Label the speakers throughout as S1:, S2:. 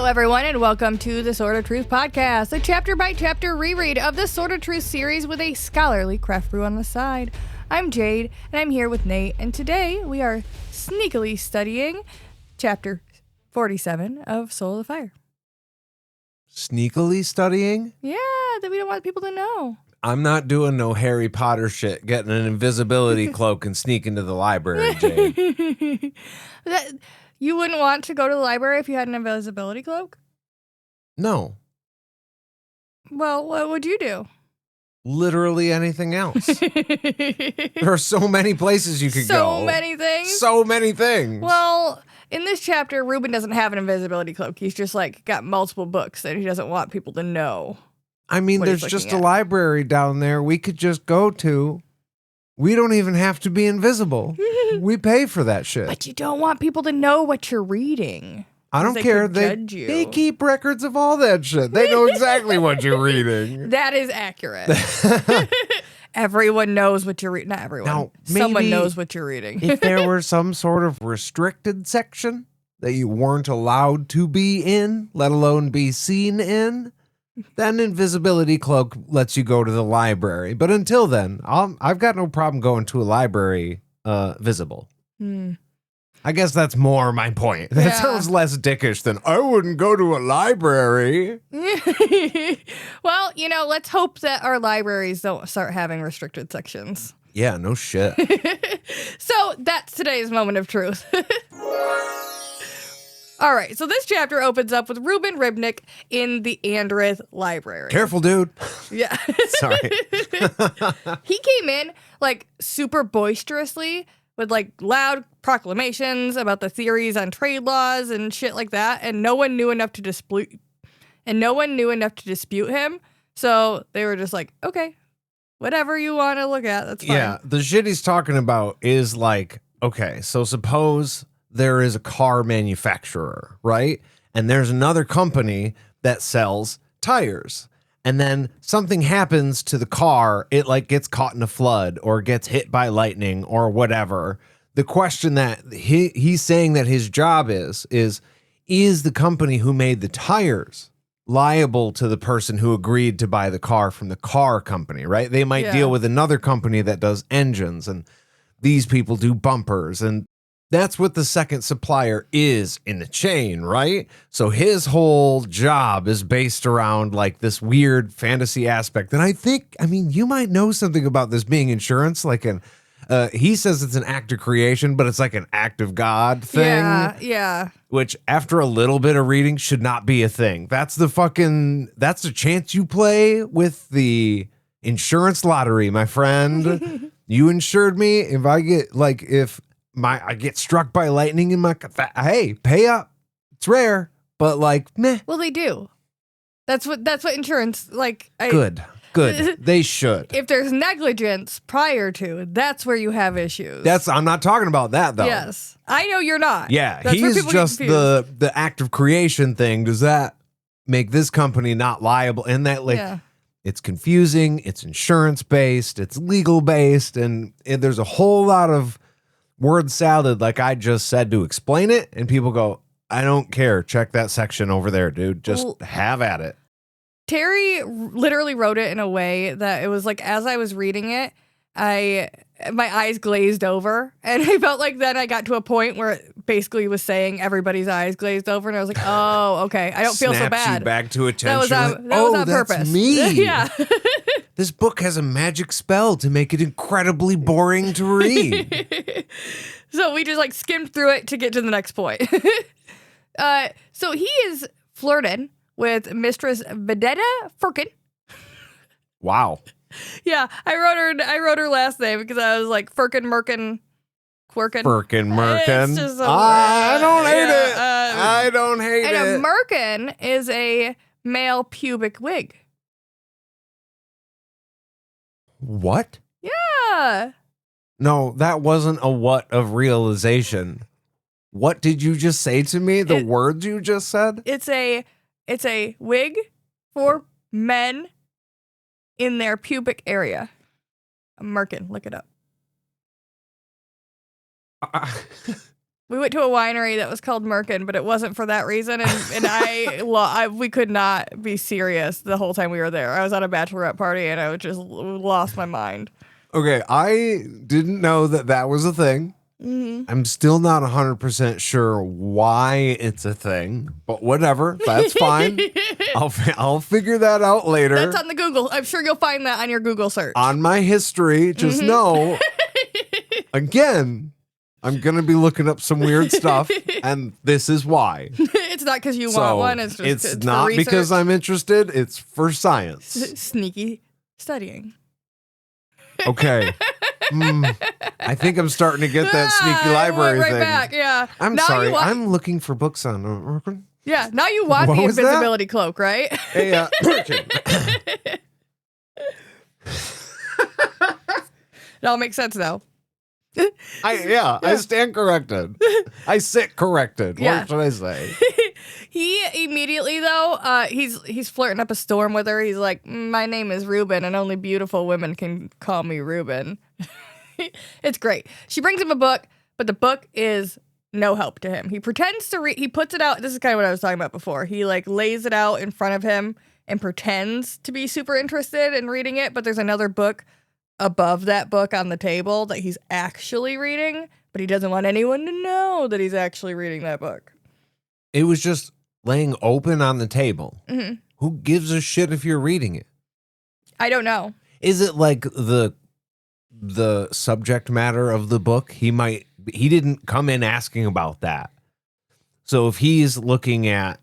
S1: Hello, everyone, and welcome to the Sword of Truth podcast, a chapter-by-chapter reread of the Sword of Truth series with a scholarly craft brew on the side. I'm Jade, and I'm here with Nate, and today we are sneakily studying chapter 47 of Soul of Fire.
S2: Sneakily studying?
S1: Yeah, that we don't want people to know.
S2: I'm not doing no Harry Potter shit, getting an invisibility cloak and sneaking to the library, Jade.
S1: You wouldn't want to go to the library if you had an invisibility cloak?
S2: No.
S1: Well, what would you do?
S2: Literally anything else. There are so many places you could go.
S1: So many things?
S2: So many things.
S1: Well, in this chapter, Ruben doesn't have an invisibility cloak. He's just like got multiple books that he doesn't want people to know.
S2: I mean, there's just a library down there we could just go to. We don't even have to be invisible. We pay for that shit.
S1: But you don't want people to know what you're reading.
S2: I don't care. They keep records of all that shit. They know exactly what you're reading.
S1: That is accurate. Everyone knows what you're reading. Not everyone.
S2: Now,
S1: someone knows what you're reading.
S2: If there were some sort of restricted section that you weren't allowed to be in, let alone be seen in, then invisibility cloak lets you go to the library. But until then, I've got no problem going to a library visible. I guess that's more my point. That sounds less dickish than I wouldn't go to a library.
S1: Well, let's hope that our libraries don't start having restricted sections.
S2: Yeah, no shit.
S1: So that's today's moment of truth. All right, so this chapter opens up with Ruben Ribnick in the Anderith library.
S2: Careful, dude.
S1: Yeah.
S2: Sorry.
S1: He came in like super boisterously with like loud proclamations about the theories on trade laws and shit like that, and no one knew enough to dispute him. So they were just like, okay, whatever you want to look at, that's fine.
S2: Yeah, the shit he's talking about is like, okay, so suppose there is a car manufacturer, right? And there's another company that sells tires. And then something happens to the car, it like gets caught in a flood or gets hit by lightning or whatever. The question that he's saying that his job is the company who made the tires liable to the person who agreed to buy the car from the car company, right? They might deal with another company that does engines, and these people do bumpers, and that's what the second supplier is in the chain, right? So his whole job is based around like this weird fantasy aspect. And I mean, you might know something about this being insurance, like he says it's an act of creation, but it's like an act of God thing.
S1: Yeah.
S2: Which after a little bit of reading should not be a thing. That's the chance you play with the insurance lottery, my friend. You insured me. If I get struck by lightning in my hey, pay up. It's rare, but like, meh.
S1: Well, they do. That's what insurance like.
S2: Good. They should.
S1: If there's negligence prior to, that's where you have issues.
S2: I'm not talking about that though.
S1: Yes, I know you're not.
S2: Yeah,
S1: that's
S2: he's just the act of creation thing. Does that make this company not liable? And that it's confusing. It's insurance based. It's legal based, and there's a whole lot of word salad, like I just said, to explain it, and people go, I don't care. Check that section over there, dude. Just have at it.
S1: Terry literally wrote it in a way that it was like, as I was reading it, my eyes glazed over, and I felt like then I got to a point where it basically was saying everybody's eyes glazed over, and I was like, oh, okay, I don't feel so bad.
S2: You back to attention.
S1: That was on purpose.
S2: That's me.
S1: Yeah.
S2: This book has a magic spell to make it incredibly boring to read.
S1: So we just like skimmed through it to get to the next point. So he is flirting with Mistress Vedetta Firkin.
S2: Wow.
S1: Yeah, I wrote her last name because I was like Firkin Merkin Quirkin.
S2: Firkin Merkin.
S1: I
S2: don't hate it. I don't hate it.
S1: And a merkin is a male pubic wig.
S2: What?
S1: Yeah.
S2: No, that wasn't a what of realization. What did you just say to me? The words you just said?
S1: It's a wig for men in their pubic area. A merkin, look it up. We went to a winery that was called Merkin, but it wasn't for that reason. And we could not be serious the whole time we were there. I was at a bachelorette party and I just lost my mind.
S2: Okay, I didn't know that was a thing.
S1: Mm-hmm.
S2: I'm still not 100% sure why it's a thing, but whatever. That's fine. I'll figure that out later.
S1: That's on the Google. I'm sure you'll find that on your Google search.
S2: On my history, just know, again, I'm going to be looking up some weird stuff, and this is why.
S1: It's not because you want one. It's just
S2: it's not because I'm interested. It's for science.
S1: Sneaky studying.
S2: Okay. I think I'm starting to get that sneaky library
S1: right
S2: thing.
S1: Back, yeah.
S2: I'm
S1: now
S2: sorry. I'm looking for books on.
S1: Yeah. Now you want
S2: What
S1: the
S2: was
S1: invisibility cloak, right?
S2: Hey,
S1: It all makes sense now.
S2: I stand corrected. I sit corrected.
S1: Yeah.
S2: What should I say?
S1: He immediately though, he's flirting up a storm with her. He's like, "My name is Reuben, and only beautiful women can call me Reuben." It's great. She brings him a book, but the book is no help to him. He pretends to read. He puts it out. This is kind of what I was talking about before. He like lays it out in front of him and pretends to be super interested in reading it, but there's another book above that book on the table that he's actually reading, but he doesn't want anyone to know that he's actually reading that book.
S2: It was just laying open on the table.
S1: Mm-hmm.
S2: Who gives a shit if you're reading it?
S1: I don't know.
S2: Is it like the subject matter of the book? He didn't come in asking about that. So if he's looking at,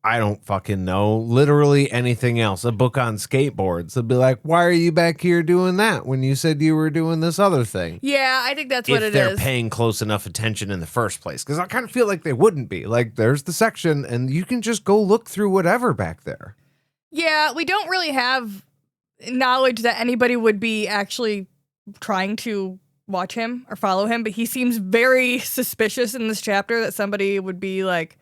S2: I don't fucking know, literally anything else, a book on skateboards, they'll be like, why are you back here doing that when you said you were doing this other thing?
S1: Yeah, I think that's what it is.
S2: If they're paying close enough attention in the first place. Because I kind of feel like they wouldn't be. Like, there's the section, and you can just go look through whatever back there.
S1: Yeah, we don't really have knowledge that anybody would be actually trying to watch him or follow him, but he seems very suspicious in this chapter that somebody would be like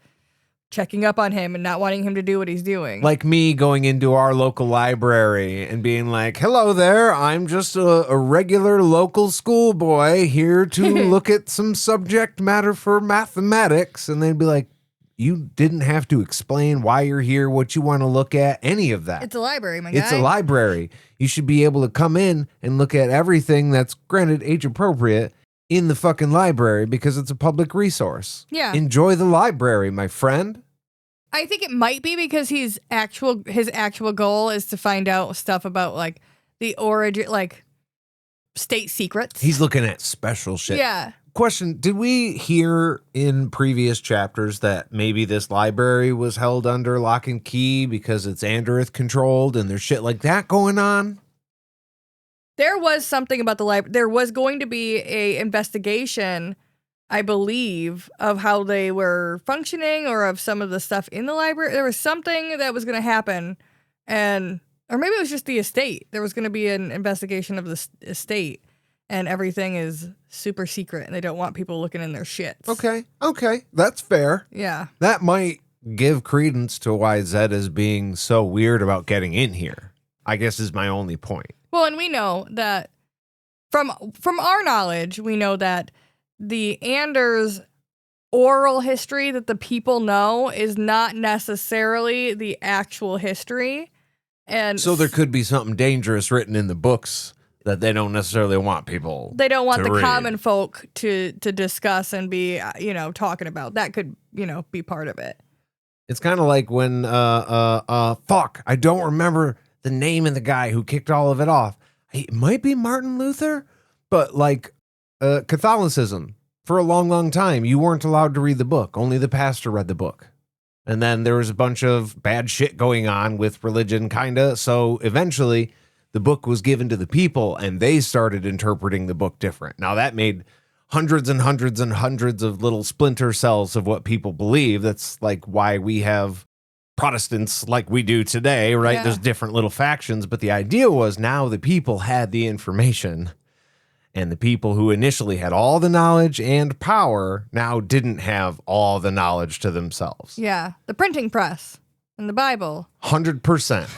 S1: checking up on him and not wanting him to do what he's doing.
S2: Like me going into our local library and being like, hello there, I'm just a regular local schoolboy here to look at some subject matter for mathematics. And they'd be like, you didn't have to explain why you're here, what you want to look at, any of that.
S1: It's a library, my guy.
S2: It's a library. You should be able to come in and look at everything that's, granted, age appropriate, in the fucking library because it's a public resource.
S1: Yeah.
S2: Enjoy the library, my friend.
S1: I think it might be because his actual goal is to find out stuff about like the origin, like state secrets.
S2: He's looking at special shit.
S1: Yeah.
S2: Question, did we hear in previous chapters that maybe this library was held under lock and key because it's Anderith controlled and there's shit like that going on?
S1: There was something about the library. There was going to be a investigation, I believe, of how they were functioning or of some of the stuff in the library. There was something that was going to happen, or maybe it was just the estate. There was going to be an investigation of the estate, and everything is super secret, and they don't want people looking in their shits.
S2: Okay, that's fair.
S1: Yeah.
S2: That might give credence to why Zedd is being so weird about getting in here, I guess is my only point.
S1: Well, and we know that from our knowledge, we know that the Anders oral history that the people know is not necessarily the actual history. And
S2: so there could be something dangerous written in the books that they don't necessarily want people.
S1: They don't want
S2: to
S1: the
S2: read.
S1: common folk to discuss and be, talking about. That could, be part of it.
S2: It's kind of like when, fuck, I don't remember the name of the guy who kicked all of it off. It might be Martin Luther, but like Catholicism, for a long, long time, you weren't allowed to read the book. Only the pastor read the book. And then there was a bunch of bad shit going on with religion, kind of. So eventually the book was given to the people and they started interpreting the book different. Now that made hundreds and hundreds and hundreds of little splinter cells of what people believe. That's like why we have Protestants like we do today, right?
S1: Yeah.
S2: There's different little factions, but the idea was now the people had the information, and the people who initially had all the knowledge and power now didn't have all the knowledge to themselves.
S1: Yeah. The printing press and the Bible.
S2: 100%.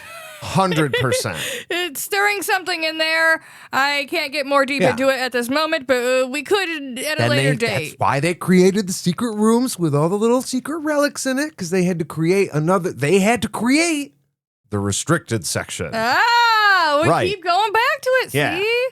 S2: 100%.
S1: It's stirring something in there. I can't get more deep into it at this moment, but we could at a later date.
S2: That's why they created the secret rooms with all the little secret relics in it, because they had to create the restricted section.
S1: We keep going back to it,
S2: Yeah.
S1: see?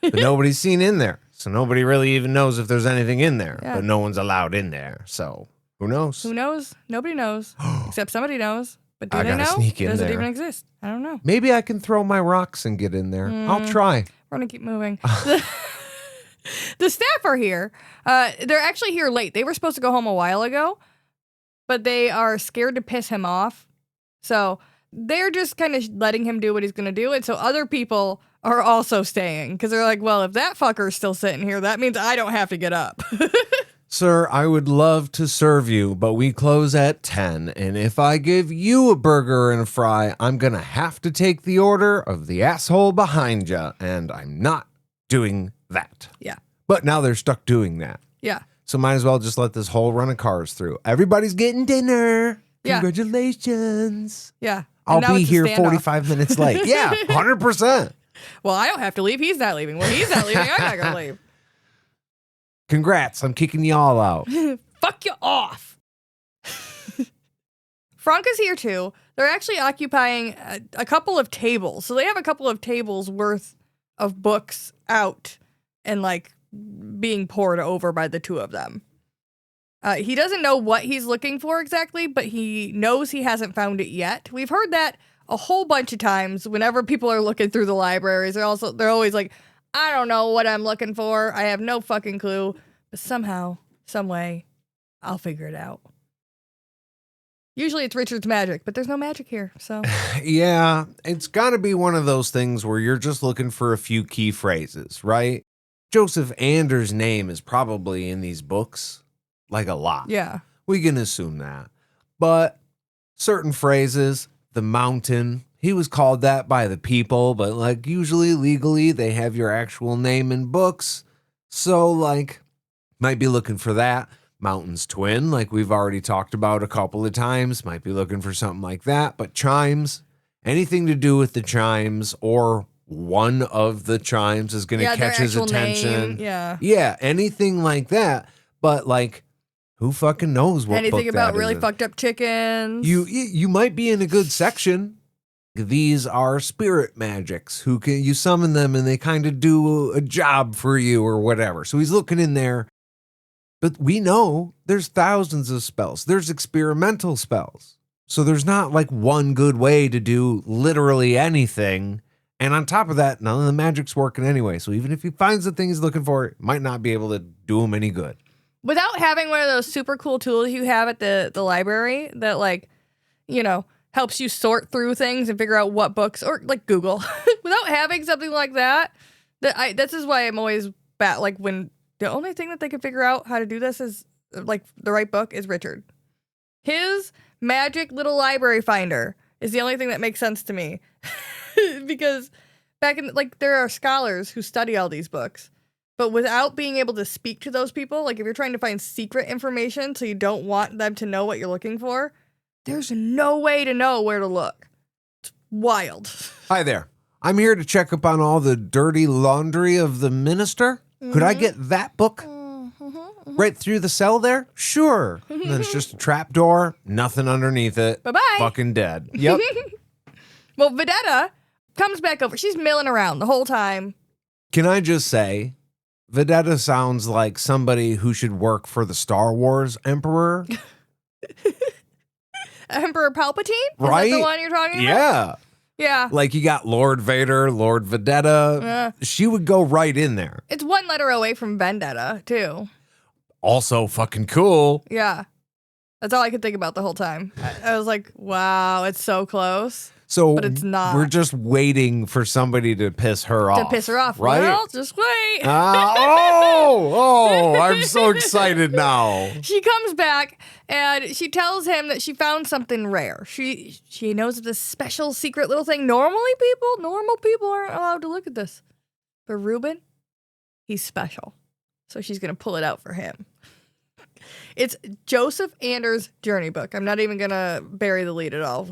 S2: But nobody's seen in there. So nobody really even knows if there's anything in there.
S1: Yeah.
S2: But no one's allowed in there. So who knows?
S1: Who knows? Nobody knows. Except somebody knows. But do
S2: I
S1: they
S2: gotta
S1: know?
S2: sneak in
S1: Does it
S2: there.
S1: even exist? I don't know.
S2: Maybe I can throw my rocks and get in there. I'll try.
S1: We're going to keep moving. The staff are here. They're actually here late. They were supposed to go home a while ago, but they are scared to piss him off. So they're just kind of letting him do what he's going to do. And so other people are also staying because they're like, well, if that fucker's still sitting here, that means I don't have to get up.
S2: Sir, I would love to serve you, but we close at 10. And if I give you a burger and a fry, I'm going to have to take the order of the asshole behind you. And I'm not doing that.
S1: Yeah.
S2: But now they're stuck doing that.
S1: Yeah.
S2: So might as well just let this whole run of cars through. Everybody's getting dinner.
S1: Yeah.
S2: Congratulations.
S1: Yeah.
S2: I'll
S1: now
S2: be
S1: it's a
S2: here
S1: standoff.
S2: 45 minutes late. Yeah, 100%.
S1: Well, I don't have to leave. He's not leaving. Well, he's not leaving. I'm not going to leave.
S2: Congrats. I'm kicking y'all out.
S1: Fuck you off. Franca's here too. They're actually occupying a couple of tables. So they have a couple of tables worth of books out and like being poured over by the two of them. He doesn't know what he's looking for exactly, but he knows he hasn't found it yet. We've heard that a whole bunch of times whenever people are looking through the libraries. They're always like, I don't know what I'm looking for. I have no fucking clue. But somehow, some way, I'll figure it out. Usually it's Richard's magic, but there's no magic here, so.
S2: Yeah, it's got to be one of those things where you're just looking for a few key phrases, right? Joseph Anders' name is probably in these books, like a lot.
S1: Yeah.
S2: We can assume that. But certain phrases, the mountain, he was called that by the people, but like usually legally they have your actual name in books. So like, might be looking for that. Mountain's twin, like we've already talked about a couple of times, might be looking for something like that. But chimes, anything to do with the chimes or one of the chimes is going to catch his attention.
S1: Name.
S2: Yeah, anything like that. But like, who fucking knows what
S1: anything
S2: book
S1: about
S2: that
S1: really
S2: is.
S1: fucked up chickens?
S2: You might be in a good section. These are spirit magics who can you summon them and they kind of do a job for you or whatever. So he's looking in there. But we know there's thousands of spells. There's experimental spells. So there's not like one good way to do literally anything. And on top of that, none of the magic's working anyway. So even if he finds the thing he's looking for, it might not be able to do him any good.
S1: Without having one of those super cool tools you have at the library that like, you know, helps you sort through things and figure out what books, or like Google, without having something like that, this is why I'm always like when the only thing that they can figure out how to do this is like the right book is Richard. His magic little library finder is the only thing that makes sense to me. Because back in like there are scholars who study all these books, but without being able to speak to those people, like if you're trying to find secret information so you don't want them to know what you're looking for, there's no way to know where to look. It's wild.
S2: Hi there. I'm here to check up on all the dirty laundry of the minister. Could I get that book? Right through the cell there? Sure. And then it's just a trap door, nothing underneath it.
S1: Bye-bye.
S2: Fucking dead. Yep.
S1: Well, Vedetta comes back over. She's milling around the whole time.
S2: Can I just say, Vedetta sounds like somebody who should work for the Star Wars Emperor.
S1: Emperor Palpatine?
S2: Right?
S1: Is that the one you're talking about?
S2: Yeah.
S1: Yeah.
S2: Like you got Lord Vader, Lord Vedetta. She would go right in there.
S1: It's one letter away from Vendetta, too.
S2: Also fucking cool.
S1: Yeah. That's all I could think about the whole time. I was like, wow, it's so close.
S2: So
S1: but it's not.
S2: We're just waiting for somebody to piss her off.
S1: To piss her off.
S2: Right?
S1: Well, just wait.
S2: I'm so excited now.
S1: She comes back and she tells him that she found something rare. She knows this special secret little thing. Normal people aren't allowed to look at this. But Reuben, he's special. So she's going to pull it out for him. It's Joseph Anders' journey book. I'm not even going to bury the lead at all.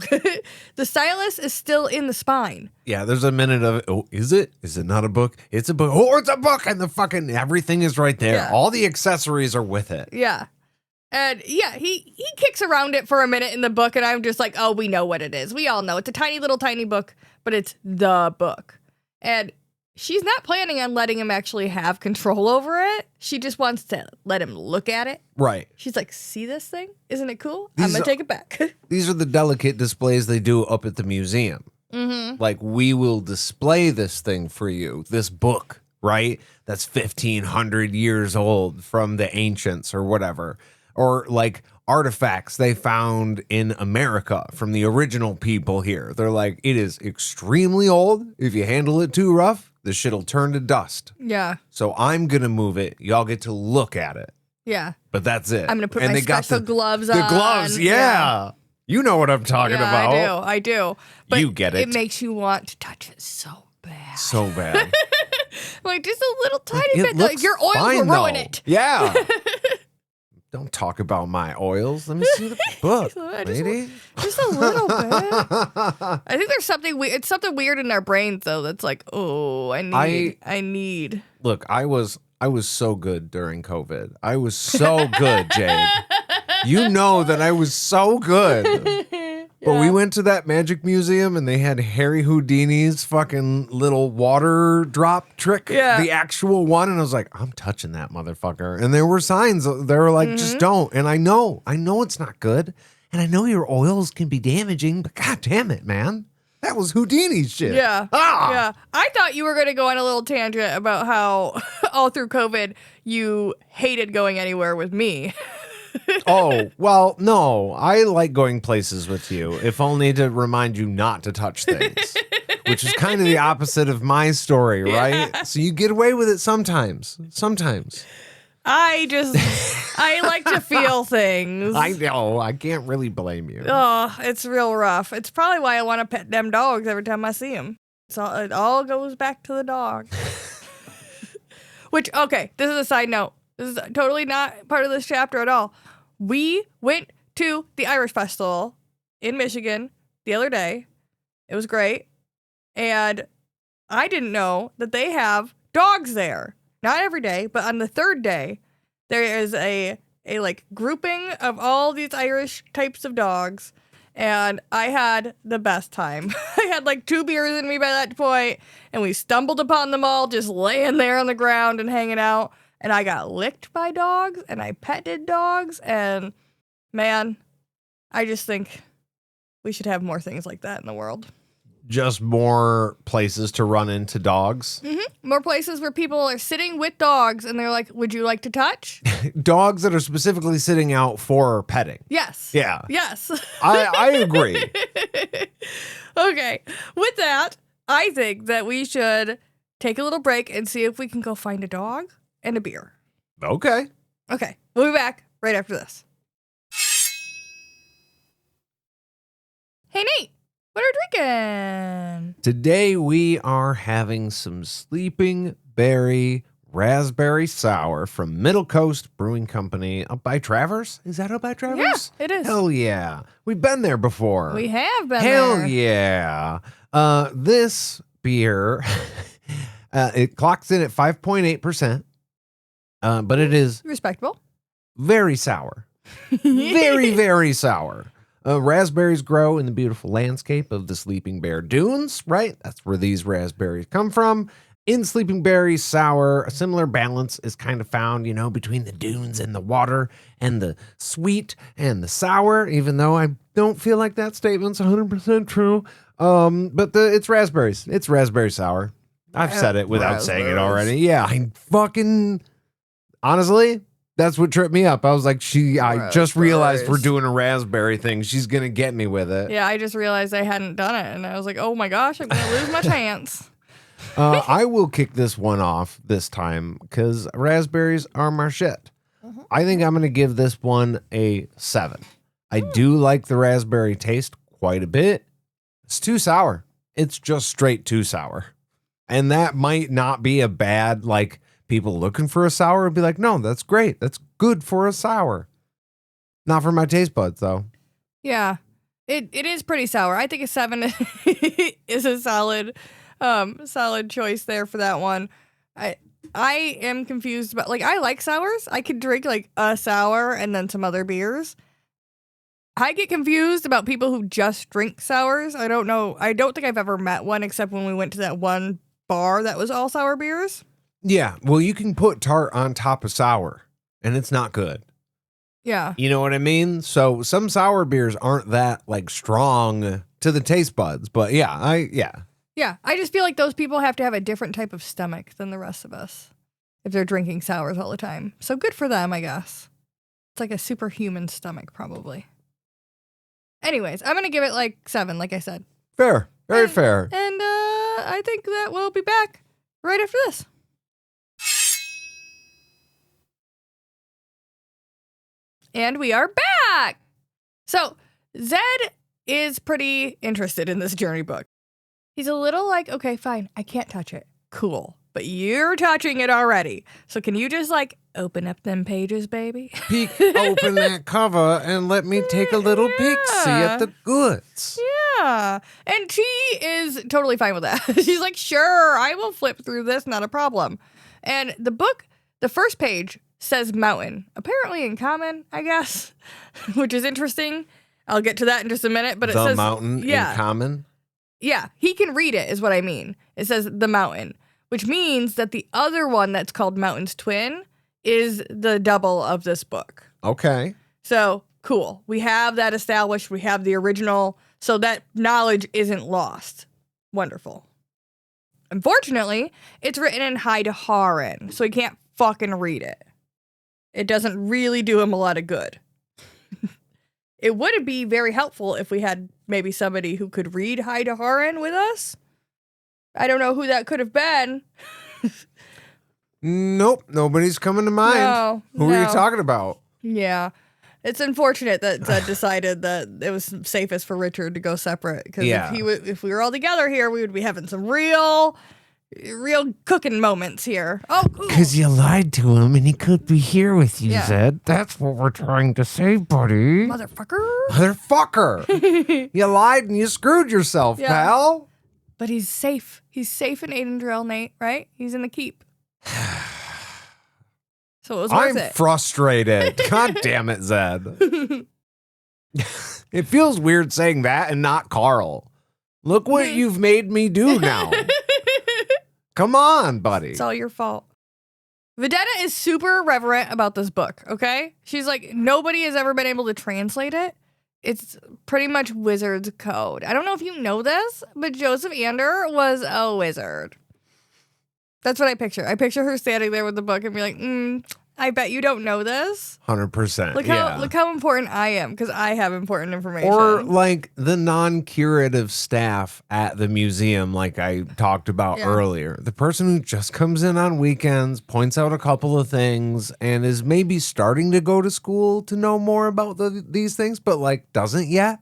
S1: The stylus is still in the spine.
S2: Yeah, there's a minute of, oh, is it? Is it not a book? It's a book. Oh, it's a book. And the fucking everything is right there.
S1: Yeah.
S2: All the accessories are with it.
S1: Yeah. And yeah, he kicks around it for a minute in the book, and I'm just like, oh, we know what it is. We all know. It's a tiny little tiny book, but it's the book. And she's not planning on letting him actually have control over it. She just wants to let him look at it.
S2: Right.
S1: She's like, see this thing? Isn't it cool? I'm going to take it back.
S2: These are the delicate displays they do up at the museum.
S1: Mm-hmm.
S2: Like, we will display this thing for you, this book, right? That's 1,500 years old from the ancients or whatever. Or like artifacts they found in America from the original people here. They're like, it is extremely old. If you handle it too rough, the shit'll turn to dust.
S1: Yeah.
S2: So I'm going to move it. Y'all get to look at it.
S1: Yeah.
S2: But that's it.
S1: I'm going to put
S2: and
S1: my
S2: they got
S1: special gloves on.
S2: The gloves, yeah. You know what I'm talking about.
S1: I do. But
S2: you get it.
S1: It makes you want to touch it so bad.
S2: So bad.
S1: Like just a little tiny
S2: It
S1: bit.
S2: looks
S1: Like your oils
S2: fine,
S1: will ruin
S2: though.
S1: it.
S2: Yeah. Don't talk about my oils. Let me see the book, lady.
S1: Just a little bit. I think there's something weird. It's something weird in our brains though. That's like, oh, I need.
S2: Look, I was so good during COVID. I was so good, Jade. You know that I was so good. But we went to that magic museum and they had Harry Houdini's fucking little water drop trick, the actual one. And I was like, I'm touching that motherfucker. And there were signs. They were like, just don't. And I know it's not good. And I know your oils can be damaging, but god damn it, man. That was Houdini's shit.
S1: Yeah.
S2: Ah!
S1: Yeah. I thought you were going to go on a little tangent about how all through COVID you hated going anywhere with me.
S2: Oh, well, no. I like going places with you, if only to remind you not to touch things, which is kind of the opposite of my story, right? Yeah. So you get away with it sometimes. Sometimes.
S1: I like to feel things.
S2: I know. I can't really blame you.
S1: Oh, it's real rough. It's probably why I want to pet them dogs every time I see them. It all goes back to the dog. Which, okay, this is a side note. This is totally not part of this chapter at all. We went to the Irish Festival in Michigan the other day. It was great. And I didn't know that they have dogs there. Not every day, but on the third day, there is a like grouping of all these Irish types of dogs. And I had the best time. I had like 2 beers in me by that point, and we stumbled upon them all just laying there on the ground and hanging out. And I got licked by dogs, and I petted dogs, and man, I just think we should have more things like that in the world.
S2: Just more places to run into dogs.
S1: Mm-hmm. More places where people are sitting with dogs, and they're like, would you like to touch?
S2: Dogs that are specifically sitting out for petting.
S1: Yes.
S2: Yeah.
S1: Yes.
S2: I agree.
S1: Okay. With that, I think that we should take a little break and see if we can go find a dog and a beer.
S2: Okay.
S1: Okay. We'll be back right after this. Hey, Nate. What are we drinking?
S2: Today we are having some Sleeping Berry Raspberry Sour from Middle Coast Brewing Company up by Travers. Is that up by Travers?
S1: Yeah, it is.
S2: Hell yeah. We've been there before.
S1: We have been
S2: Hell
S1: there.
S2: yeah. This beer, it clocks in at 5.8%, but it is
S1: respectable.
S2: Very sour. Very, very sour. Raspberries grow in the beautiful landscape of the Sleeping Bear Dunes, right? That's where these raspberries come from. In Sleeping Berry Sour, a similar balance is kind of found, between the dunes and the water and the sweet and the sour, even though I don't feel like that statement's 100% true. But it's raspberries. It's raspberry sour. I've said it without saying it already. Yeah, honestly, that's what tripped me up. I was like, I just realized we're doing a raspberry thing. She's going to get me with it.
S1: Yeah, I just realized I hadn't done it. And I was like, oh my gosh, I'm going to lose my chance.
S2: I will kick this one off this time because raspberries are my shit. I think I'm going to give this one a 7. I do like the raspberry taste quite a bit. It's too sour. It's just straight too sour. And that might not be a bad, people looking for a sour would be like, no, that's great. That's good for a sour. Not for my taste buds, though.
S1: Yeah. It is pretty sour. I think a 7 is a solid choice there for that one. I am confused about, like, I like sours. I could drink like a sour and then some other beers. I get confused about people who just drink sours. I don't know. I don't think I've ever met one except when we went to that one bar that was all sour beers.
S2: Yeah, well, you can put tart on top of sour, and it's not good.
S1: Yeah.
S2: You know what I mean? So some sour beers aren't that, like, strong to the taste buds, but yeah.
S1: Yeah, I just feel like those people have to have a different type of stomach than the rest of us if they're drinking sours all the time. So good for them, I guess. It's like a superhuman stomach, probably. Anyways, I'm going to give it like 7, like I said.
S2: Fair. Very fair.
S1: And I think that we'll be back right after this. And we are back! So, Zedd is pretty interested in this journey book. He's a little like, okay, fine, I can't touch it. Cool. But you're touching it already. So can you just, like, open up them pages, baby?
S2: Peek open that cover and let me take a little peek-see at the goods.
S1: Yeah. And she is totally fine with that. She's like, sure, I will flip through this, not a problem. And the book, the first page says mountain. Apparently in common, I guess, which is interesting. I'll get to that in just a minute. But it says
S2: mountain in common?
S1: Yeah, he can read it is what I mean. It says the mountain, which means that the other one that's called Mountain's Twin is the double of this book.
S2: Okay.
S1: So, cool. We have that established. We have the original. So that knowledge isn't lost. Wonderful. Unfortunately, it's written in High Daharan, so he can't fucking read it. It doesn't really do him a lot of good. It would be very helpful if we had maybe somebody who could read High Daharan with us. I don't know who that could have been.
S2: Nope, nobody's coming to mind. Who are you talking about?
S1: Yeah. It's unfortunate that Zedd decided that it was safest for Richard to go separate. Because if we were all together here, we would be having some real cooking moments here. Oh,
S2: because you lied to him and he could be here with you, Zedd. That's what we're trying to say, buddy. Motherfucker. You lied and you screwed yourself, pal.
S1: But he's safe. He's safe in Aidendrill, Nate, right? He's in the keep. So it was worth it.
S2: I'm frustrated. God damn it, Zedd. It feels weird saying that and not Carl. Look what you've made me do now. Come on, buddy.
S1: It's all your fault. Vedetta is super reverent about this book, okay? She's like, nobody has ever been able to translate it. It's pretty much wizard's code. I don't know if you know this, but Joseph Ander was a wizard. That's what I picture. I picture her standing there with the book and be like, I bet you don't know this.
S2: 100%.
S1: Look how important I am, because I have important information.
S2: Or like the non-curative staff at the museum, like I talked about earlier. The person who just comes in on weekends, points out a couple of things, and is maybe starting to go to school to know more about these things, but like doesn't yet.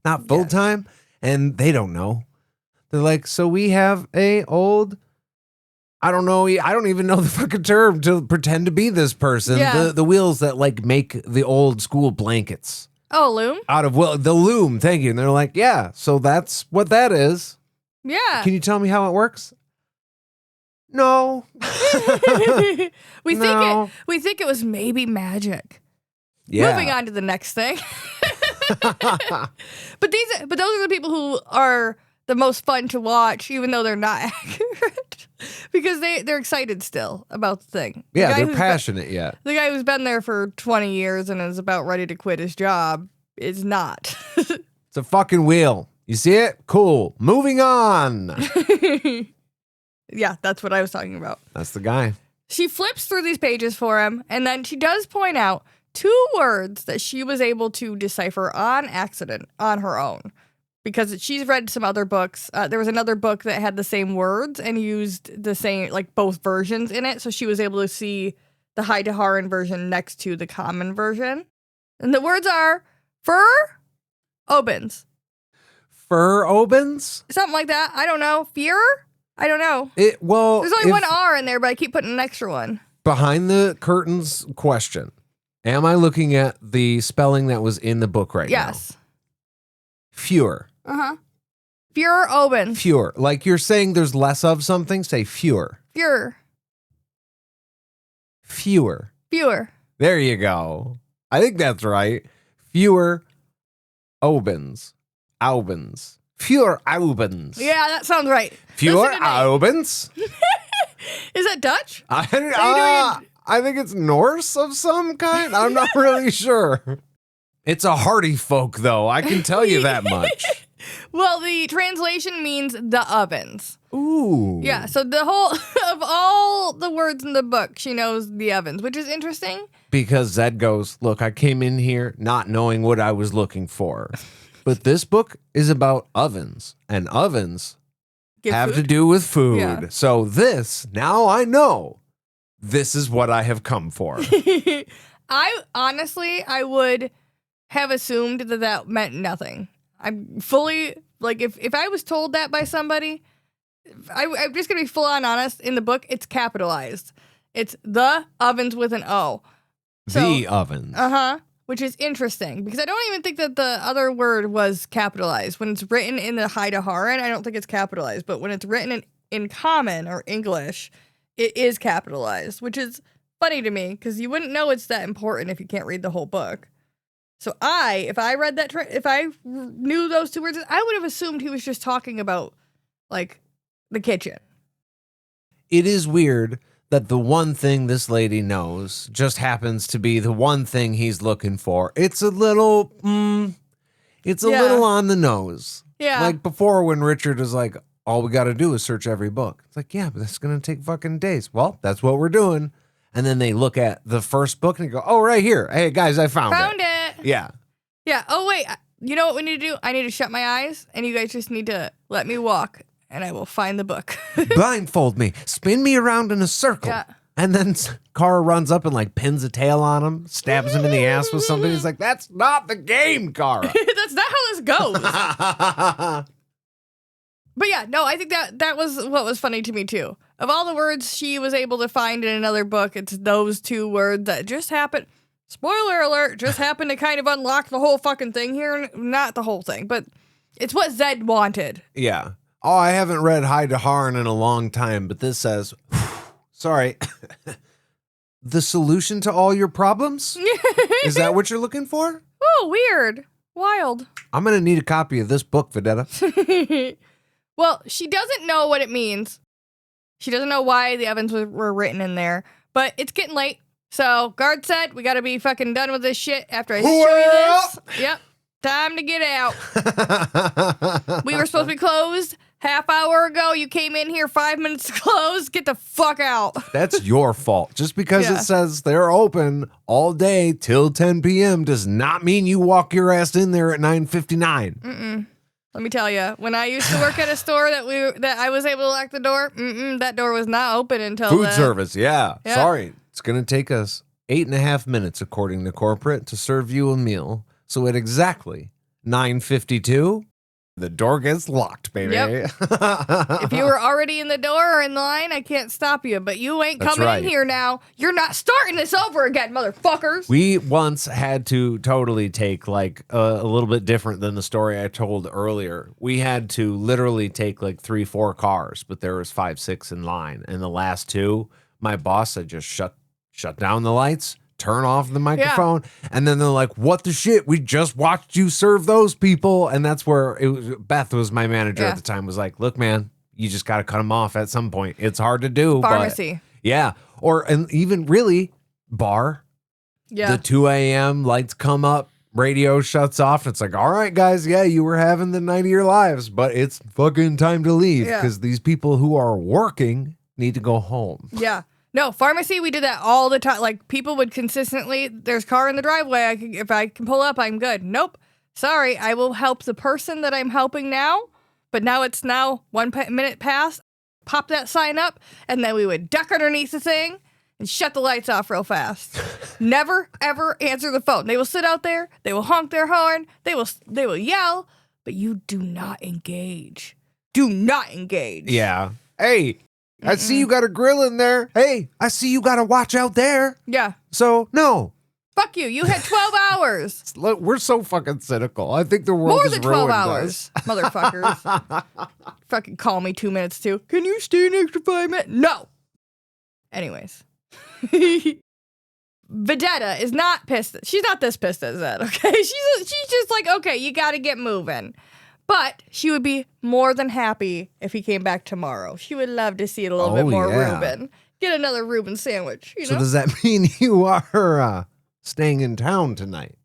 S2: Not full time. And they don't know. They're like, so we have a old... I don't know. I don't even know the fucking term to pretend to be this person.
S1: Yeah.
S2: The wheels that like make the old school blankets.
S1: Oh, loom?
S2: The loom. Thank you. And they're like, yeah, so that's what that is.
S1: Yeah.
S2: Can you tell me how it works? No.
S1: We think it was maybe magic.
S2: Yeah.
S1: Moving on to the next thing. But those are the people who are the most fun to watch, even though they're not accurate, because they're excited still about the thing.
S2: They're passionate yet.
S1: The guy who's been there for 20 years and is about ready to quit his job is not.
S2: It's a fucking wheel. You see it? Cool. Moving on.
S1: Yeah, that's what I was talking about.
S2: That's the guy.
S1: She flips through these pages for him, and then she does point out 2 words that she was able to decipher on accident on her own. Because she's read some other books. There was another book that had the same words and used the same, like, both versions in it. So she was able to see the High Daharan version next to the common version. And the words are fur obens.
S2: Fur obens?
S1: Something like that. I don't know. Fear? I don't know.
S2: There's
S1: only one R in there, but I keep putting an extra one.
S2: Behind the curtains question. Am I looking at the spelling that was in the book right now?
S1: Yes.
S2: Fewer.
S1: Uh-huh. Fewer ovens.
S2: Fewer. Like you're saying there's less of something, say fewer.
S1: Fewer.
S2: Fewer.
S1: Fewer.
S2: There you go. I think that's right. Fewer Aubens. Aubens. Fewer Aubens.
S1: Yeah, that sounds right.
S2: Fewer
S1: Listen to me.
S2: Aubens?
S1: Is that Dutch?
S2: I think it's Norse of some kind. I'm not really sure. It's a hardy folk, though. I can tell you that much.
S1: Well, the translation means the ovens.
S2: Ooh.
S1: Yeah, so the whole of all the words in the book, she knows the ovens, which is interesting.
S2: Because Zedd goes, look, I came in here not knowing what I was looking for. But this book is about ovens, and ovens have to do with food.
S1: Yeah.
S2: So now I know this is what I have come for.
S1: I would have assumed that meant nothing. I'm fully, like, if I was told that by somebody, I'm just going to be full on honest. In the book, it's capitalized. It's the ovens with an O.
S2: The ovens.
S1: Uh-huh. Which is interesting, because I don't even think that the other word was capitalized. When it's written in the Haida Haran, I don't think it's capitalized. But when it's written in common or English, it is capitalized, which is funny to me, because you wouldn't know it's that important if you can't read the whole book. So if I read that, if I knew those two words, I would have assumed he was just talking about, like, the kitchen.
S2: It is weird that the one thing this lady knows just happens to be the one thing he's looking for. It's a little, little on the nose.
S1: Yeah.
S2: Like before when Richard was like, all we got to do is search every book. It's like, yeah, but that's going to take fucking days. Well, that's what we're doing. And then they look at the first book and go, oh, right here. Hey, guys, I found it. Yeah.
S1: Yeah. Oh, wait. You know what we need to do? I need to shut my eyes, and you guys just need to let me walk, and I will find the book.
S2: Blindfold me. Spin me around in a circle.
S1: Yeah.
S2: And then Kara runs up and like pins a tail on him, stabs him in the ass with something. He's like, that's not the game, Kara.
S1: That's not how this goes. But yeah, no, I think that was what was funny to me too. Of all the words she was able to find in another book, it's those two words that just happened. Spoiler alert, just happened to kind of unlock the whole fucking thing here. Not the whole thing, but it's what Zedd wanted.
S2: Yeah. Oh, I haven't read Haida Haran in a long time, but this says, sorry, the solution to all your problems? Is that what you're looking for?
S1: Oh, weird. Wild.
S2: I'm going to need a copy of this book, Vedetta.
S1: Well, she doesn't know what it means. She doesn't know why the ovens were written in there, but it's getting late. So, guard said, we got to be fucking done with this shit after I show you this. Yep. Time to get out. We were supposed to be closed half hour ago. You came in here 5 minutes to close. Get the fuck out.
S2: That's your fault. Just because it says they're open all day till 10 p.m. does not mean you walk your ass in there at 9:59.
S1: Mm-mm. Let me tell you, when I used to work at a store that I was able to lock the door, that door was not open until
S2: food service. Yeah.
S1: Yep.
S2: Sorry. It's going to take us 8.5 minutes, according to corporate, to serve you a meal. So at exactly 9:52, the door gets locked, baby.
S1: Yep. If you were already in the door or in line, I can't stop you. But you ain't coming in here now. You're not starting this over again, motherfuckers.
S2: We once had to totally take like a little bit different than the story I told earlier. We had to literally take like 3-4 cars, but there was 5-6 in line. And the last two, my boss said just shut down the lights, turn off the microphone, and then they're like, what the shit? We just watched you serve those people. And that's where Beth was my manager at the time, was like, look, man, you just got to cut them off at some point. It's hard to do.
S1: Pharmacy.
S2: But and even really bar. Yeah. The 2 a.m. lights come up, radio shuts off. It's like, all right, guys, you were having the night of your lives, but it's fucking time to leave because these people who are working need to go home.
S1: Yeah. No, pharmacy, we did that all the time. Like, people would consistently, there's car in the driveway. If I can pull up, I'm good. Nope. Sorry, I will help the person that I'm helping now. But now it's 1 minute past. Pop that sign up. And then we would duck underneath the thing and shut the lights off real fast. Never, ever answer the phone. They will sit out there. They will honk their horn. They will yell. But you do not engage. Do not engage.
S2: Yeah. Hey. I see you got a grill in there. Hey, I see you got a watch out there.
S1: Yeah.
S2: So, no,
S1: Fuck you. You had 12 hours.
S2: Look, we're so fucking cynical. I think the world
S1: More
S2: has
S1: than 12
S2: ruined
S1: hours,
S2: us.
S1: motherfuckers. Fucking call me 2 minutes too. Can you stay an extra 5 minutes? No. Anyways. Vedetta is not pissed. She's not this pissed at Zedd, okay? She's just like, okay, you gotta get moving. But she would be more than happy if he came back tomorrow. She would love to see a little bit more Reuben. Get another Reuben sandwich, you know?
S2: So does that mean you are staying in town tonight?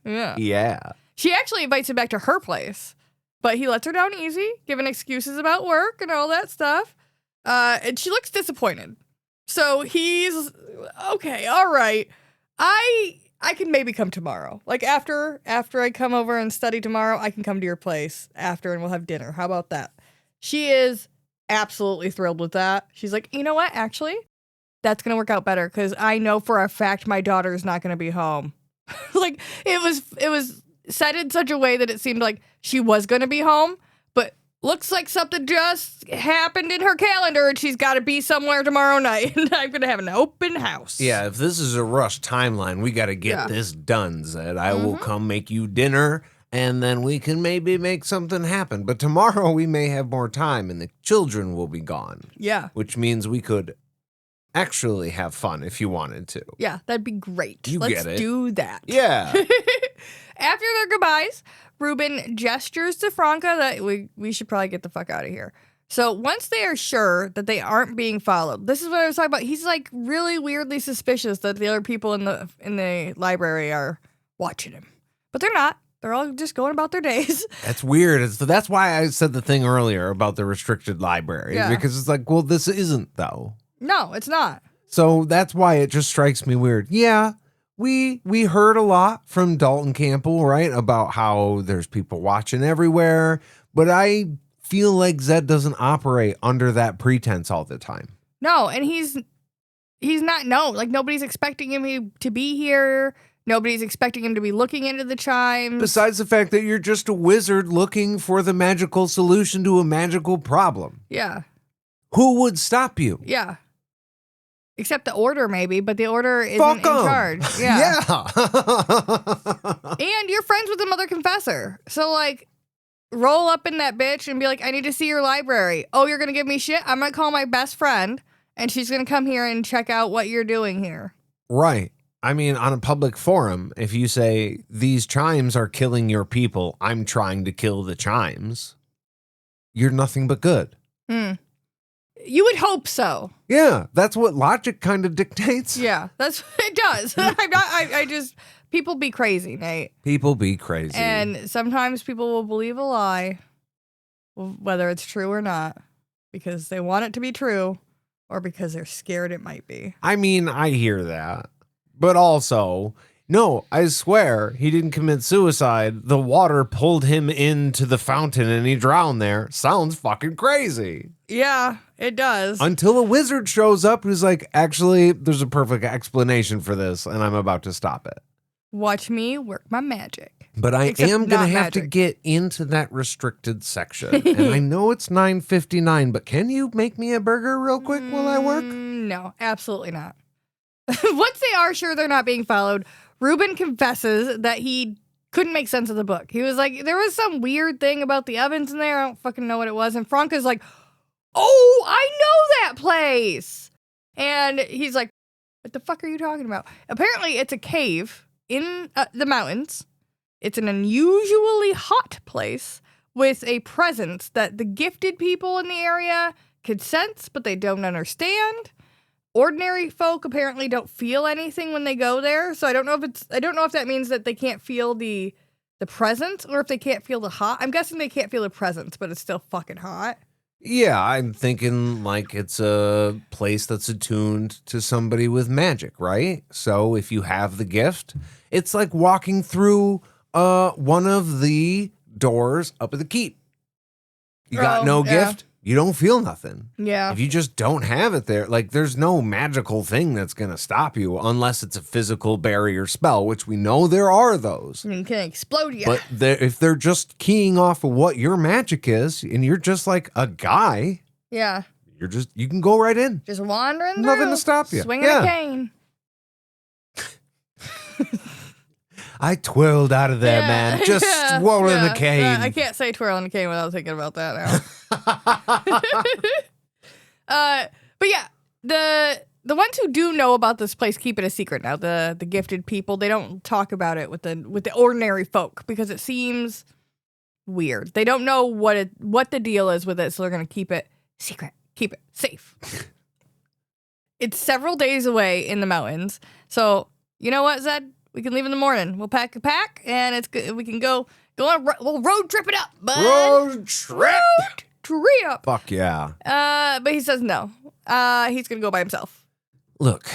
S1: Yeah.
S2: Yeah.
S1: She actually invites him back to her place, but he lets her down easy, giving excuses about work and all that stuff. And she looks disappointed. So he's, okay, all right. I can maybe come tomorrow. Like after I come over and study tomorrow, I can come to your place after and we'll have dinner. How about that? She is absolutely thrilled with that. She's like, you know what? Actually, that's going to work out better because I know for a fact my daughter is not going to be home. Like it was said in such a way that it seemed like she was going to be home, but looks like something just happened in her calendar and she's got to be somewhere tomorrow night and I'm going to have an open house.
S2: Yeah, if this is a rush timeline, we got to get this done, Zedd. I will come make you dinner and then we can maybe make something happen. But tomorrow we may have more time and the children will be gone.
S1: Yeah.
S2: Which means we could actually have fun if you wanted to.
S1: Yeah, that'd be great.
S2: Let's
S1: do that.
S2: Yeah.
S1: After their goodbyes, Reuben gestures to Franca that we should probably get the fuck out of here. So once they are sure that they aren't being followed, this is what I was talking about. He's like really weirdly suspicious that the other people in the library are watching him. But they're not. They're all just going about their days.
S2: That's weird. That's why I said the thing earlier about the restricted library.
S1: Yeah.
S2: Because it's like, well, this isn't, though.
S1: No, it's not.
S2: So that's why it just strikes me weird. Yeah, we heard a lot from Dalton Campbell, right, about how there's people watching everywhere. But I feel like Zedd doesn't operate under that pretense all the time.
S1: No, and he's not. No, like nobody's expecting him to be here. Nobody's expecting him to be looking into the chimes.
S2: Besides the fact that you're just a wizard looking for the magical solution to a magical problem.
S1: Yeah.
S2: Who would stop you?
S1: Yeah. Except the Order, maybe, but the Order isn't in charge. Yeah. And you're friends with the Mother Confessor. So, like, roll up in that bitch and be like, I need to see your library. Oh, you're going to give me shit? I'm going to call my best friend, and she's going to come here and check out what you're doing here.
S2: Right. I mean, on a public forum, if you say, these chimes are killing your people, I'm trying to kill the chimes, you're nothing but good.
S1: You would hope so.
S2: Yeah, that's what logic kind of dictates.
S1: Yeah, it does. I just, people be crazy, Nate.
S2: People be crazy.
S1: And sometimes people will believe a lie, whether it's true or not, because they want it to be true or because they're scared it might be.
S2: I mean, I hear that. But also, no, I swear he didn't commit suicide. The water pulled him into the fountain and he drowned there. Sounds fucking crazy.
S1: Yeah, it does.
S2: Until a wizard shows up who's like, actually, there's a perfect explanation for this and I'm about to stop it.
S1: Watch me work my magic.
S2: But I am going to have to get into that restricted section. And I know it's 9:59, but can you make me a burger real quick while I work?
S1: No, absolutely not. Once they are sure they're not being followed, Reuben confesses that he couldn't make sense of the book. He was like, there was some weird thing about the ovens in there. I don't fucking know what it was. And Franca's like, oh, I know that place. And he's like, what the fuck are you talking about? Apparently, it's a cave in the mountains. It's an unusually hot place with a presence that the gifted people in the area could sense, but they don't understand. Ordinary folk apparently don't feel anything when they go there. So I don't know if that means that they can't feel the presence or if they can't feel the hot. I'm guessing they can't feel the presence, but it's still fucking hot.
S2: Yeah, I'm thinking like it's a place that's attuned to somebody with magic, right? So if you have the gift, it's like walking through one of the doors up at the keep. You got no gift, you don't feel nothing.
S1: Yeah.
S2: If you just don't have it there, like there's no magical thing that's going to stop you unless it's a physical barrier spell, which we know there are those.
S1: And can explode you.
S2: But if they're just keying off of what your magic is and you're just like a guy.
S1: Yeah.
S2: You can go right in.
S1: Just wandering through.
S2: Nothing to stop you.
S1: Swinging a cane.
S2: I twirled out of there, man. Just swirling a cane.
S1: I can't say twirling a cane without thinking about that now. But yeah, the ones who do know about this place keep it a secret now. The gifted people, they don't talk about it with the ordinary folk because it seems weird. They don't know what the deal is with it, so they're gonna keep it secret, keep it safe. It's several days away in the mountains, so you know what, Zedd? We can leave in the morning. We'll pack a pack, and it's good. We can go on. We'll road trip it up, bud.
S2: Road trip. Fuck yeah.
S1: But he says no. He's gonna go by himself.
S2: Look,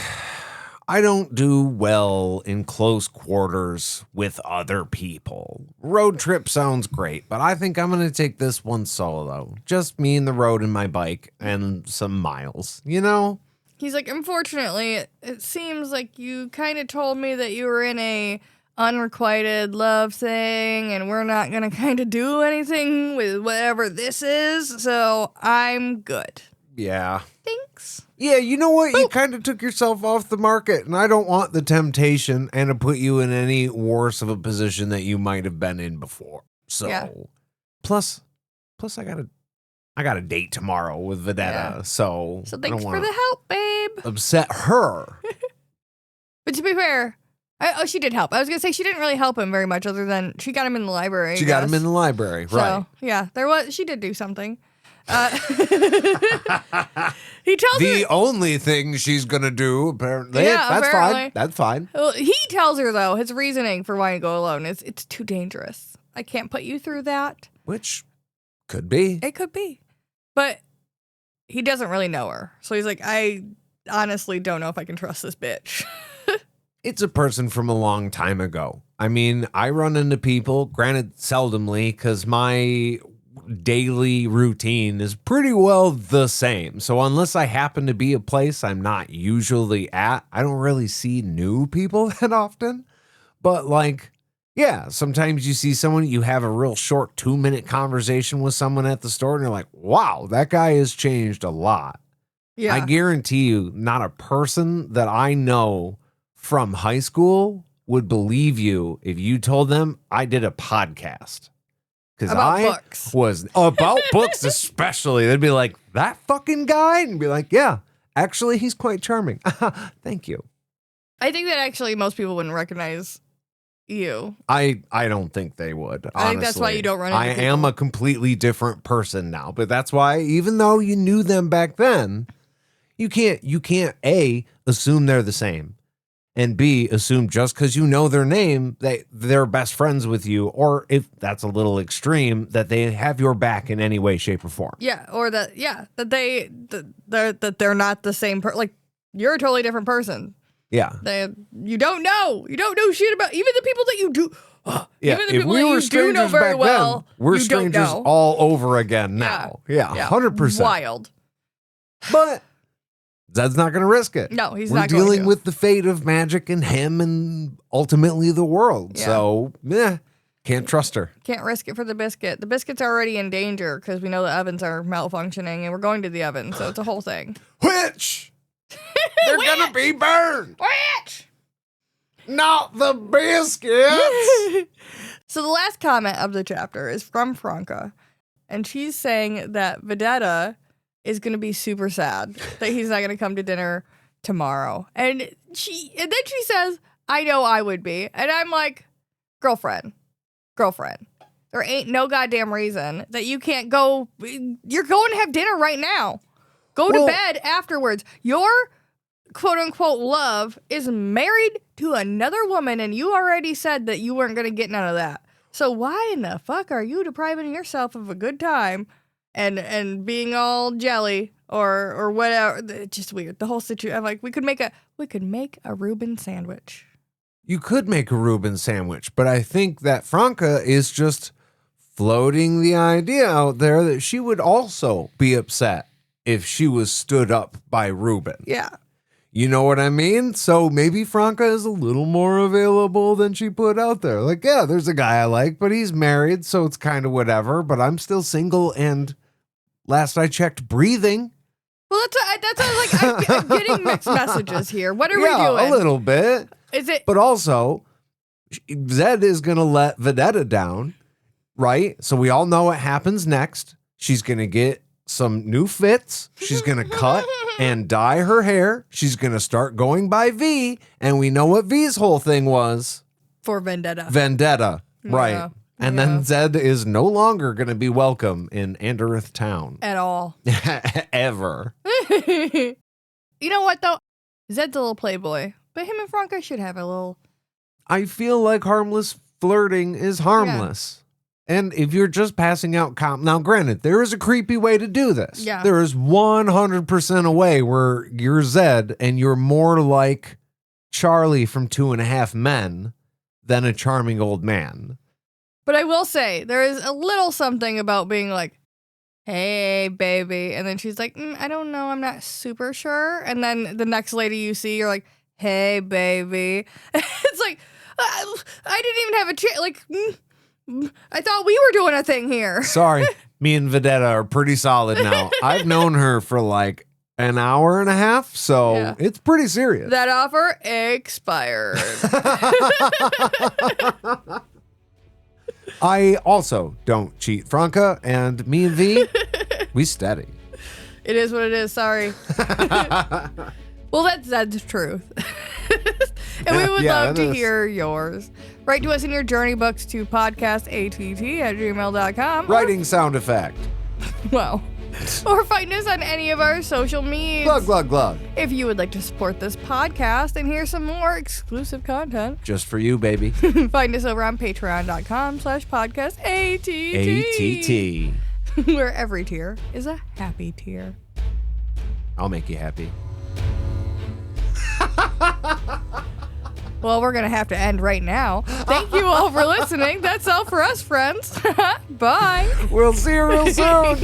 S2: I don't do well in close quarters with other people. Road trip sounds great, but I think I'm gonna take this one solo. Just me and the road and my bike and some miles. You know.
S1: He's like, unfortunately, it seems like you kind of told me that you were in a unrequited love thing, and we're not going to kind of do anything with whatever this is, so I'm good.
S2: Yeah.
S1: Thanks.
S2: Yeah, you know what? Boop. You kind of took yourself off the market, and I don't want the temptation and to put you in any worse of a position that you might have been in before. So, yeah. Plus I got a date tomorrow with Vedetta, yeah. So
S1: thanks for the help, babe.
S2: Upset her.
S1: But to be fair, she did help. I was gonna say she didn't really help him very much, other than she got him in the library.
S2: She got him in the library, right?
S1: So yeah, she did do something. He tells
S2: the
S1: her
S2: only thing she's gonna do. Apparently, yeah, that's apparently fine. That's fine.
S1: Well, he tells her though his reasoning for wanting to go alone is it's too dangerous. I can't put you through that.
S2: Which could be.
S1: It could be. But he doesn't really know her. So he's like, I honestly don't know if I can trust this bitch.
S2: It's a person from a long time ago. I mean, I run into people, granted seldomly, because my daily routine is pretty well the same. So unless I happen to be a place I'm not usually at, I don't really see new people that often. But like, yeah, sometimes you see someone, you have a real short 2-minute conversation with someone at the store, and you're like, wow, that guy has changed a lot. Yeah. I guarantee you, not a person that I know from high school would believe you if you told them I did a podcast. Because
S1: books.
S2: Was about books especially. They'd be like, that fucking guy? And be like, yeah, actually, he's quite charming. Thank you.
S1: I think that actually most people wouldn't recognize you.
S2: I don't think they would. Honestly.
S1: I think that's why you don't run into people.
S2: am a completely different person now, but that's why even though you knew them back then, you can't A, assume they're the same, and B, assume just because you know their name that they're best friends with you, or if that's a little extreme, that they have your back in any way, shape, or form.
S1: Yeah, or that they're not the same person. Like, you're a totally different person.
S2: Yeah.
S1: You don't know shit about even the people that you do.
S2: Yeah.
S1: Even the people that you do know very well.
S2: Then, we're strangers all over again now. Yeah. 100%.
S1: Wild.
S2: But Zedd's not going to risk it.
S1: No, he's not going to.
S2: We're dealing with the fate of magic and him and ultimately the world. Yeah. So, can't trust her.
S1: Can't risk it for the biscuit. The biscuit's already in danger because we know the ovens are malfunctioning and we're going to the oven. So it's a whole thing.
S2: Which? They're gonna be burned.
S1: Which?
S2: Not the biscuits.
S1: So the last comment of the chapter is from Franca, and she's saying that Vedetta is gonna be super sad that he's not gonna come to dinner tomorrow. And then she says, I know I would be. And I'm like, girlfriend. There ain't no goddamn reason that you can't go. You're going to have dinner right now. Go to bed afterwards. Your quote-unquote love is married to another woman, and you already said that you weren't going to get none of that. So why in the fuck are you depriving yourself of a good time and being all jelly or whatever? It's just weird. The whole situation. I'm like, we could make a Reuben sandwich.
S2: You could make a Reuben sandwich, but I think that Franca is just floating the idea out there that she would also be upset if she was stood up by Reuben.
S1: Yeah.
S2: You know what I mean? So maybe Franca is a little more available than she put out there. Like, yeah, there's a guy I like, but he's married, so it's kind of whatever, but I'm still single and last I checked, breathing.
S1: Well, that's like, I'm getting mixed messages here. What are we doing?
S2: A little bit.
S1: Is it?
S2: But also, Zedd is going to let Vedetta down, right? So we all know what happens next. She's going to get some new fits. She's going to cut and dye her hair. She's going to start going by V. And we know what V's whole thing was.
S1: For Vendetta.
S2: Vendetta, right.
S1: Yeah.
S2: And then Zedd is no longer going to be welcome in Anderith town.
S1: At all.
S2: Ever.
S1: You know what, though? Zedd's a little playboy. But him and Franca should have a little...
S2: I feel like harmless flirting is harmless. And if you're just passing out now granted, there is a creepy way to do this.
S1: Yeah.
S2: There is 100% a way where you're Zedd and you're more like Charlie from 2.5 Men than a charming old man.
S1: But I will say, there is a little something about being like, hey, baby. And then she's like, I don't know. I'm not super sure. And then the next lady you see, you're like, hey, baby. It's like, I didn't even have a chance. Like, I thought we were doing a thing here.
S2: Sorry. Me and Vedetta are pretty solid now. I've known her for like an hour and a half, so it's pretty serious.
S1: That offer expired.
S2: I also don't cheat. Franca and me and V, we steady.
S1: It is what it is. Sorry. Well, that's the truth. And we would love to hear yours. Write to us in your journey books to podcastatt@gmail.com.
S2: Writing sound effect.
S1: Well, or find us on any of our social medias.
S2: Glug, glug, glug.
S1: If you would like to support this podcast and hear some more exclusive content,
S2: just for you, baby.
S1: Find us over on patreon.com/podcastatt. Where every tier is a happy tier.
S2: I'll make you happy.
S1: Well, we're going to have to end right now. Thank you all for listening. That's all for us, friends. Bye.
S2: We'll see you real soon.